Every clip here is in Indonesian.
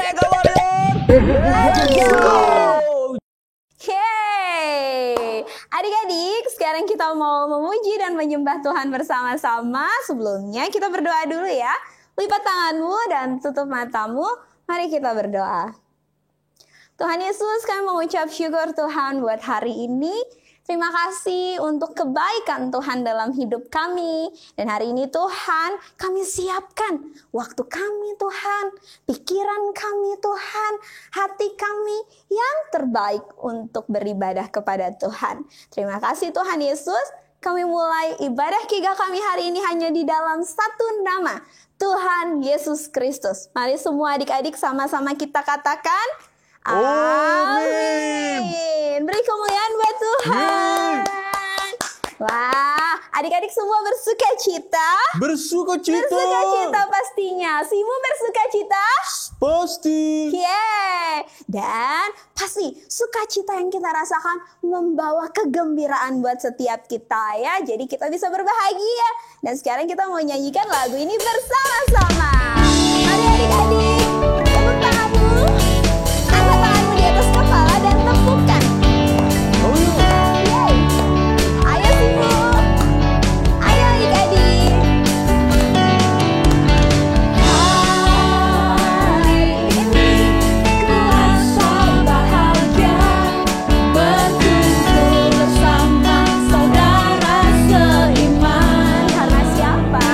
Mega Warrior. Let's go! Yeay! Adik-adik, sekarang kita mau memuji dan menyembah Tuhan bersama-sama. Sebelumnya kita berdoa dulu ya. Lipat tanganmu dan tutup matamu. Mari kita berdoa. Tuhan Yesus, kami mengucap syukur Tuhan buat hari ini. Terima kasih untuk kebaikan Tuhan dalam hidup kami. Dan hari ini Tuhan, kami siapkan waktu kami Tuhan, pikiran kami Tuhan, hati kami yang terbaik untuk beribadah kepada Tuhan. Terima kasih Tuhan Yesus, kami mulai ibadah Kiga kami hari ini hanya di dalam satu nama, Tuhan Yesus Kristus. Mari semua adik-adik sama-sama kita katakan, amin. Beri kemuliaan buat Tuhan. Wah, adik-adik semua bersuka cita. Bersuka cita. Bersuka cita pastinya. Simu bersuka cita? Pasti. Yeay. Dan pasti sukacita yang kita rasakan membawa kegembiraan buat setiap kita ya. Jadi kita bisa berbahagia. Dan sekarang kita mau nyanyikan lagu ini bersama-sama. Mari adik-adik, tepuk tanganmu. Angkat tanganmu di atas kepala dan tepukkan. Yeay. Ayo Simu. Ayo adik-adik. Hari ini ku rasa bahagia berkumpul bersama saudara seiman. Karena siapa?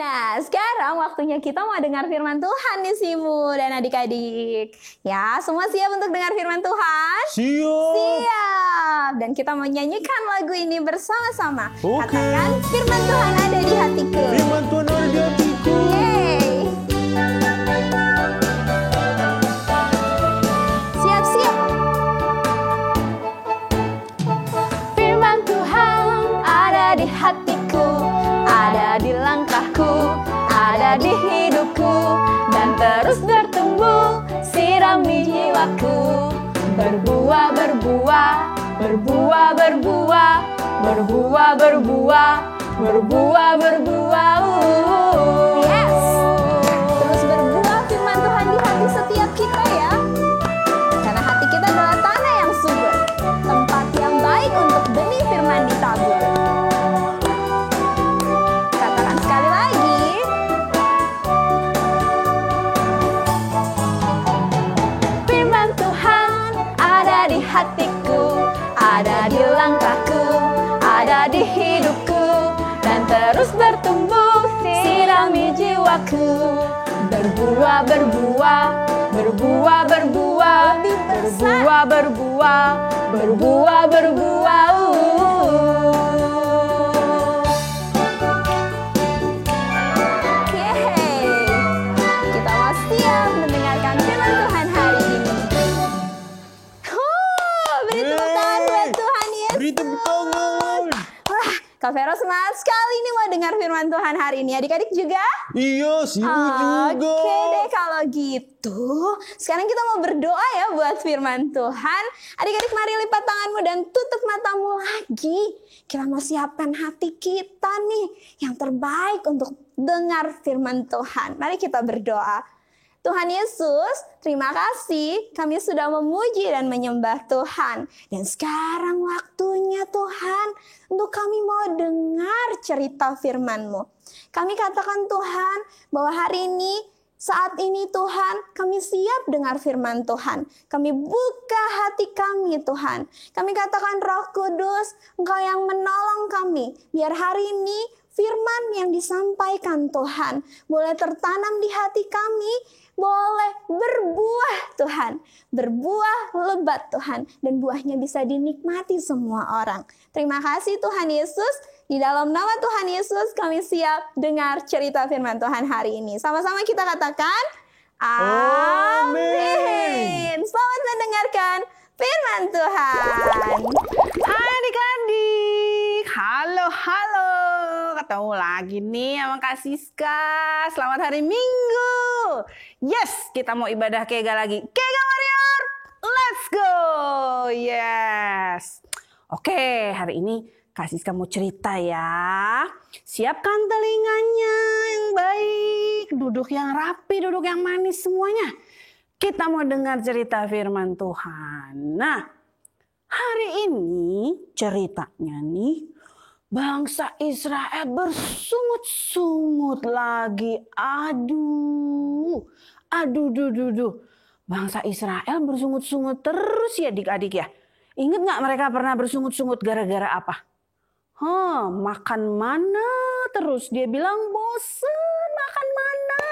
Nah, sekarang waktunya kita mau dengar firman Tuhan nih Simu dan adik-adik. Ya, semua siap untuk dengar firman Tuhan? Siap. Siap. Dan kita mau nyanyikan lagu ini bersama-sama. Oke. Katakan, firman Tuhan ada di hatiku. Firman Tuhan ada di hatiku. Yeay. Siap-siap. Firman Tuhan ada di hatiku, ada di langkahku, ada di hidupku, dan terus bertumbuh, sirami jiwaku. Berbuah, berbuah, berbuah, berbuah, berbuah, berbuah, berbuah, berbuah. Yes. Terus berbuah firman Tuhan di hati setiap kita ya. Karena hati kita adalah tanah yang subur, tempat yang baik untuk benih firman ditabur. Katakan sekali lagi. Firman Tuhan ada di hatiku, ada di langkahku, ada di hidupku, dan terus bertumbuh, sirami jiwaku. Berbuah, berbuah, berbuah, berbuah, berbuah, berbuah, berbuah, berbuah. Yeay. Kita mau siap mendengarkan firman Tuhan hari ini. Beri tepuk tangan buat Tuhan Yesus. Beri tepuk tangan. Wah, Kak Vero semangat sekali nih mau dengar firman Tuhan hari ini. Adik-adik juga? Iya, Simu juga. Oke deh kalau gitu. Sekarang kita mau berdoa ya buat firman Tuhan. Adik-adik mari lipat tanganmu dan tutup matamu lagi. Kita mau siapkan hati kita nih yang terbaik untuk dengar firman Tuhan. Mari kita berdoa. Tuhan Yesus, terima kasih kami sudah memuji dan menyembah Tuhan. Dan sekarang waktunya Tuhan untuk kami mau dengar cerita firman-Mu. Kami katakan Tuhan bahwa hari ini, saat ini Tuhan, kami siap dengar firman Tuhan. Kami buka hati kami Tuhan. Kami katakan Roh Kudus, Engkau yang menolong kami. Biar hari ini firman yang disampaikan Tuhan boleh tertanam di hati kami, boleh berbuah Tuhan, berbuah lebat Tuhan, dan buahnya bisa dinikmati semua orang. Terima kasih Tuhan Yesus, di dalam nama Tuhan Yesus kami siap dengar cerita firman Tuhan hari ini. Sama-sama kita katakan, amin. Selamat mendengarkan firman Tuhan. Adik-adik, halo. Ketemu lagi nih sama Kak Siska. Selamat hari Minggu. Yes, kita mau ibadah Kega lagi. Kega Warrior, let's go. Yes. Oke, hari ini Kak Siska mau cerita ya. Siapkan telinganya yang baik, duduk yang rapi, duduk yang manis semuanya. Kita mau dengar cerita firman Tuhan. Nah, hari ini ceritanya nih, bangsa Israel bersungut-sungut lagi. Aduh. Bangsa Israel bersungut-sungut terus ya adik-adik ya. Ingat gak mereka pernah bersungut-sungut gara-gara apa? Makan mana terus. Dia bilang bosen makan mana.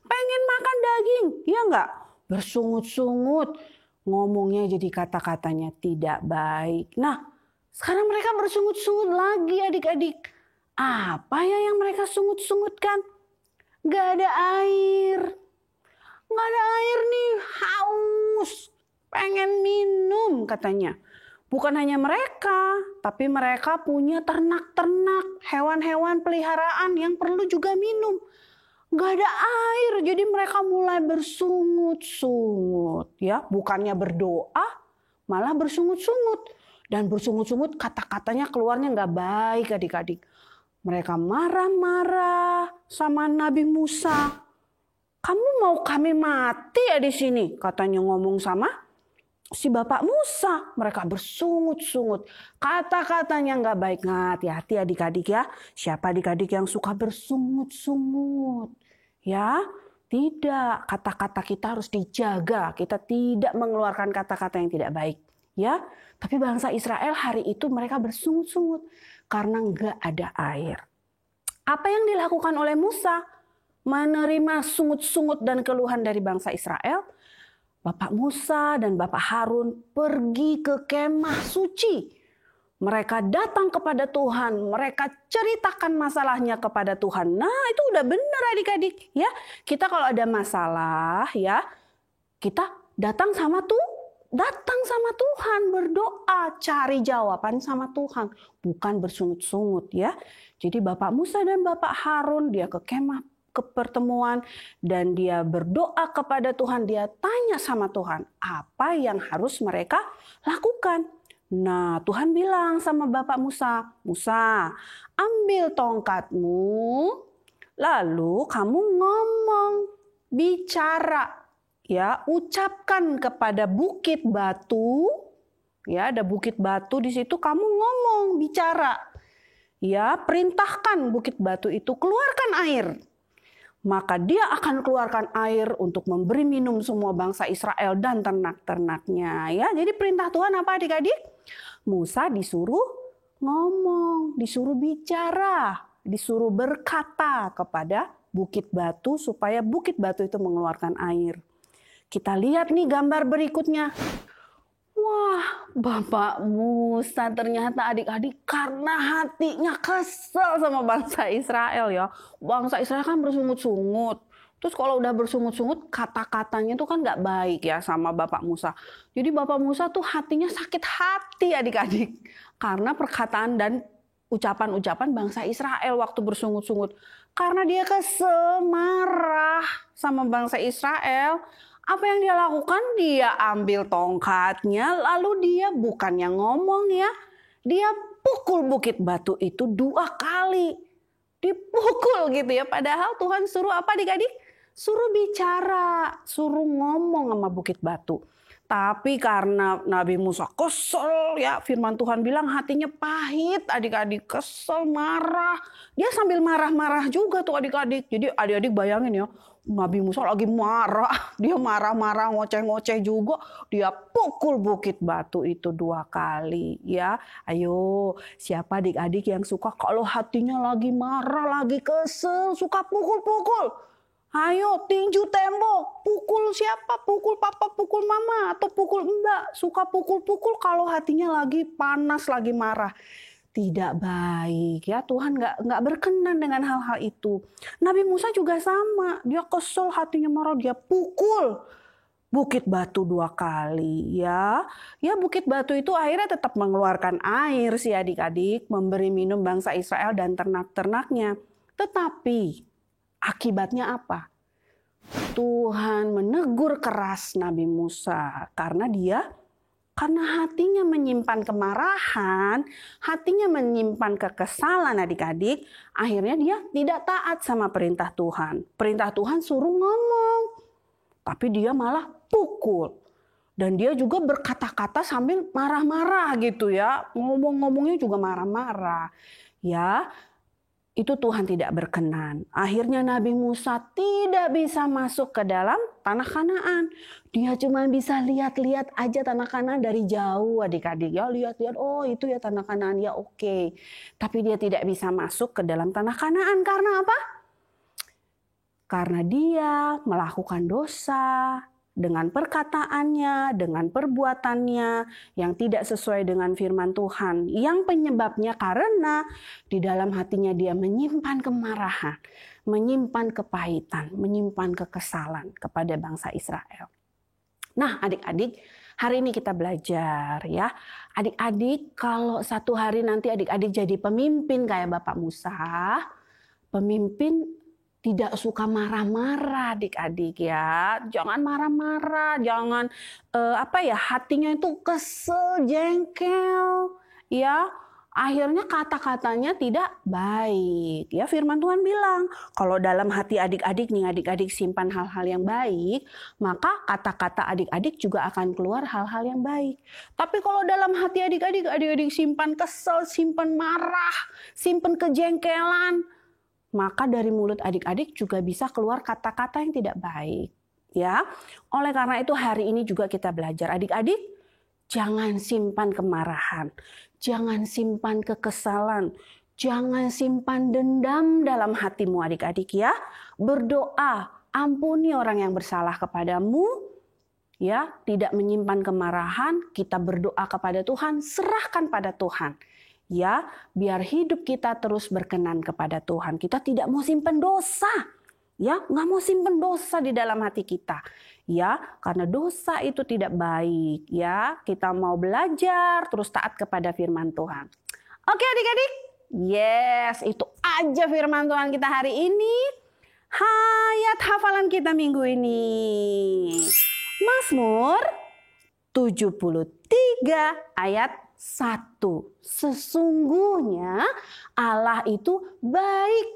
Pengen makan daging. Ya gak? Bersungut-sungut. Ngomongnya jadi kata-katanya tidak baik. Nah, sekarang mereka bersungut-sungut lagi adik-adik. Apa ya yang mereka sungut-sungutkan? Gak ada air. Gak ada air nih, haus. Pengen minum katanya. Bukan hanya mereka, tapi mereka punya ternak-ternak, hewan-hewan peliharaan yang perlu juga minum. Gak ada air, jadi mereka mulai bersungut-sungut. Ya, bukannya berdoa, malah bersungut-sungut. Dan bersungut-sungut kata-katanya keluarnya gak baik adik-adik. Mereka marah-marah sama Nabi Musa. Kamu mau kami mati ya di sini? Katanya ngomong sama si Bapak Musa. Mereka bersungut-sungut. Kata-katanya gak baik. Hati-hati adik-adik ya. Siapa adik-adik yang suka bersungut-sungut? Ya, tidak. Kata-kata kita harus dijaga. Kita tidak mengeluarkan kata-kata yang tidak baik. Ya, tapi bangsa Israel hari itu mereka bersungut-sungut karena nggak ada air. Apa yang dilakukan oleh Musa? Menerima sungut-sungut dan keluhan dari bangsa Israel. Bapak Musa dan Bapak Harun pergi ke kemah suci. Mereka datang kepada Tuhan, mereka ceritakan masalahnya kepada Tuhan. Nah, itu udah benar adik-adik, ya. Kita kalau ada masalah, ya, kita datang sama Tuhan, berdoa, cari jawaban sama Tuhan, bukan bersungut-sungut, ya. Jadi Bapak Musa dan Bapak Harun dia ke kemah, ke pertemuan, dan dia berdoa kepada Tuhan, dia tanya sama Tuhan apa yang harus mereka lakukan. Nah, Tuhan bilang sama Bapak Musa, Musa, ambil tongkatmu, lalu kamu ngomong, bicara, ya, ucapkan kepada bukit batu, ya, ada bukit batu di situ, kamu ngomong, bicara, ya, perintahkan bukit batu itu keluarkan air. Maka dia akan keluarkan air untuk memberi minum semua bangsa Israel dan ternak-ternaknya. Ya, jadi perintah Tuhan apa adik-adik? Musa disuruh ngomong, disuruh bicara, disuruh berkata kepada bukit batu supaya bukit batu itu mengeluarkan air. Kita lihat nih gambar berikutnya. Wah, Bapak Musa ternyata adik-adik karena hatinya kesel sama bangsa Israel ya. Bangsa Israel kan bersungut-sungut. Terus kalau udah bersungut-sungut kata-katanya tuh kan gak baik ya sama Bapak Musa. Jadi Bapak Musa tuh hatinya sakit hati adik-adik. Karena perkataan dan ucapan-ucapan bangsa Israel waktu bersungut-sungut. Karena dia kesel, marah sama bangsa Israel. Apa yang dia lakukan? Dia ambil tongkatnya, lalu dia bukannya ngomong ya, dia pukul bukit batu itu 2 kali. Dipukul gitu ya, padahal Tuhan suruh apa adik-adik? Suruh bicara, suruh ngomong sama bukit batu. Tapi karena Nabi Musa kesel ya, firman Tuhan bilang hatinya pahit, adik-adik kesel, marah. Dia sambil marah-marah juga tuh adik-adik. Jadi adik-adik bayangin ya, Nabi Musa lagi marah, dia marah-marah, ngoceh-ngoceh juga, dia pukul bukit batu itu 2 kali ya. Ayo, siapa adik-adik yang suka kalau hatinya lagi marah, lagi kesel, suka pukul-pukul? Ayo tinju tembok, pukul siapa? Pukul papa, pukul mama, atau pukul mbak. Suka pukul-pukul kalau hatinya lagi panas, lagi marah. Tidak baik ya, Tuhan nggak berkenan dengan hal-hal itu. Nabi Musa juga sama, dia kesel hatinya marah, dia pukul bukit batu 2 kali ya. Ya bukit batu itu akhirnya tetap mengeluarkan air sih adik-adik, memberi minum bangsa Israel dan ternak-ternaknya. Tetapi akibatnya apa? Tuhan menegur keras Nabi Musa karena hatinya menyimpan kemarahan, hatinya menyimpan kekesalan adik-adik, akhirnya dia tidak taat sama perintah Tuhan. Perintah Tuhan suruh ngomong, tapi dia malah pukul. Dan dia juga berkata-kata sambil marah-marah gitu ya, ngomong-ngomongnya juga marah-marah. Ya, itu Tuhan tidak berkenan. Akhirnya Nabi Musa tidak bisa masuk ke dalam tanah Kanaan. Dia cuma bisa lihat-lihat aja tanah Kanaan dari jauh adik-adik. Ya lihat-lihat, oh itu ya tanah Kanaan, ya oke. Tapi dia tidak bisa masuk ke dalam tanah Kanaan. Karena apa? Karena dia melakukan dosa dengan perkataannya, dengan perbuatannya yang tidak sesuai dengan firman Tuhan. Yang penyebabnya karena di dalam hatinya dia menyimpan kemarahan, menyimpan kepahitan, menyimpan kekesalan kepada bangsa Israel. Nah adik-adik, hari ini kita belajar ya. Adik-adik kalau satu hari nanti adik-adik jadi pemimpin kayak Bapak Musa, pemimpin tidak suka marah-marah adik-adik ya. Jangan marah-marah, jangan hatinya itu kesel, jengkel ya. Akhirnya kata-katanya tidak baik. Ya firman Tuhan bilang, kalau dalam hati adik-adik nih, adik-adik simpan hal-hal yang baik, maka kata-kata adik-adik juga akan keluar hal-hal yang baik. Tapi kalau dalam hati adik-adik, adik-adik simpan kesel, simpan marah, simpan kejengkelan, maka dari mulut adik-adik juga bisa keluar kata-kata yang tidak baik. Ya, oleh karena itu hari ini juga kita belajar adik-adik, jangan simpan kemarahan, jangan simpan kekesalan, Jangan simpan dendam dalam hatimu adik-adik ya. Berdoa, ampuni orang yang bersalah kepadamu. Ya, tidak menyimpan kemarahan, kita berdoa kepada Tuhan, serahkan pada Tuhan. Ya, biar hidup kita terus berkenan kepada Tuhan. Kita tidak mau simpan dosa. Ya, nggak mau simpan dosa di dalam hati kita. Ya, karena dosa itu tidak baik. Ya, kita mau belajar terus taat kepada firman Tuhan. Oke adik-adik. Yes, itu aja firman Tuhan kita hari ini. Ayat hafalan kita minggu ini. Mazmur 73 ayat 1. Sesungguhnya Allah itu baik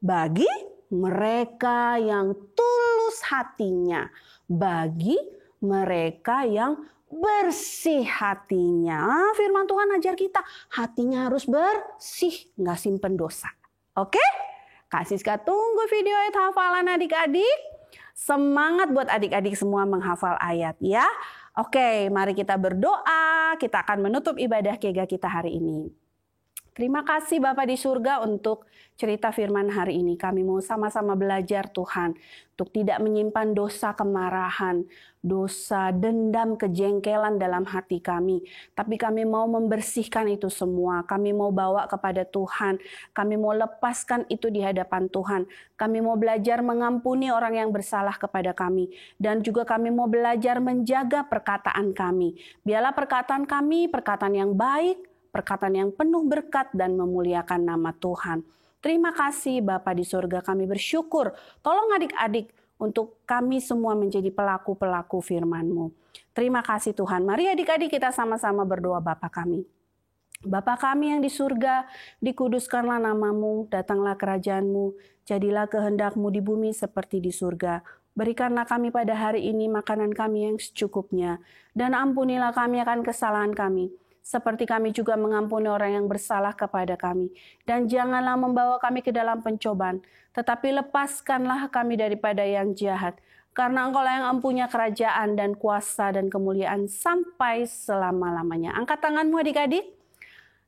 bagi mereka yang tulus hatinya. Bagi mereka yang bersih hatinya. Firman Tuhan ajar kita, hatinya harus bersih, nggak simpen dosa. Oke? Kak Siska tunggu video ayat hafalan adik-adik. Semangat buat adik-adik semua menghafal ayat ya. Oke, mari kita berdoa. Kita akan menutup ibadah kega kita hari ini. Terima kasih Bapa di surga untuk cerita firman hari ini. Kami mau sama-sama belajar Tuhan untuk tidak menyimpan dosa kemarahan, dosa dendam, kejengkelan dalam hati kami. Tapi kami mau membersihkan itu semua. Kami mau bawa kepada Tuhan. Kami mau lepaskan itu di hadapan Tuhan. Kami mau belajar mengampuni orang yang bersalah kepada kami. Dan juga kami mau belajar menjaga perkataan kami. Biarlah perkataan kami perkataan yang baik, perkataan yang penuh berkat dan memuliakan nama Tuhan. Terima kasih Bapa di surga, kami bersyukur. Tolong adik-adik untuk kami semua menjadi pelaku-pelaku firman-Mu. Terima kasih Tuhan. Mari adik-adik kita sama-sama berdoa Bapa kami. Bapa kami yang di surga, dikuduskanlah nama-Mu, datanglah kerajaan-Mu, jadilah kehendak-Mu di bumi seperti di surga. Berikanlah kami pada hari ini makanan kami yang secukupnya, dan ampunilah kami akan kesalahan kami, seperti kami juga mengampuni orang yang bersalah kepada kami. Dan janganlah membawa kami ke dalam pencobaan, tetapi lepaskanlah kami daripada yang jahat. Karena Engkau lah yang mempunyai kerajaan dan kuasa dan kemuliaan sampai selama-lamanya. Angkat tanganmu adik-adik.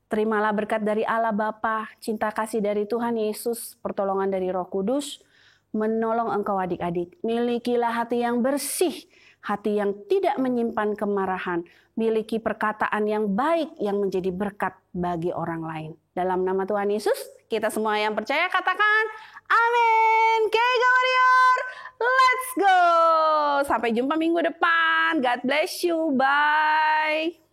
Terimalah berkat dari Allah Bapa, cinta kasih dari Tuhan Yesus, pertolongan dari Roh Kudus, menolong engkau adik-adik. Milikilah hati yang bersih, hati yang tidak menyimpan kemarahan, miliki perkataan yang baik yang menjadi berkat bagi orang lain. Dalam nama Tuhan Yesus, kita semua yang percaya katakan amin. Kega Warrior, let's go. Sampai jumpa minggu depan. God bless you. Bye.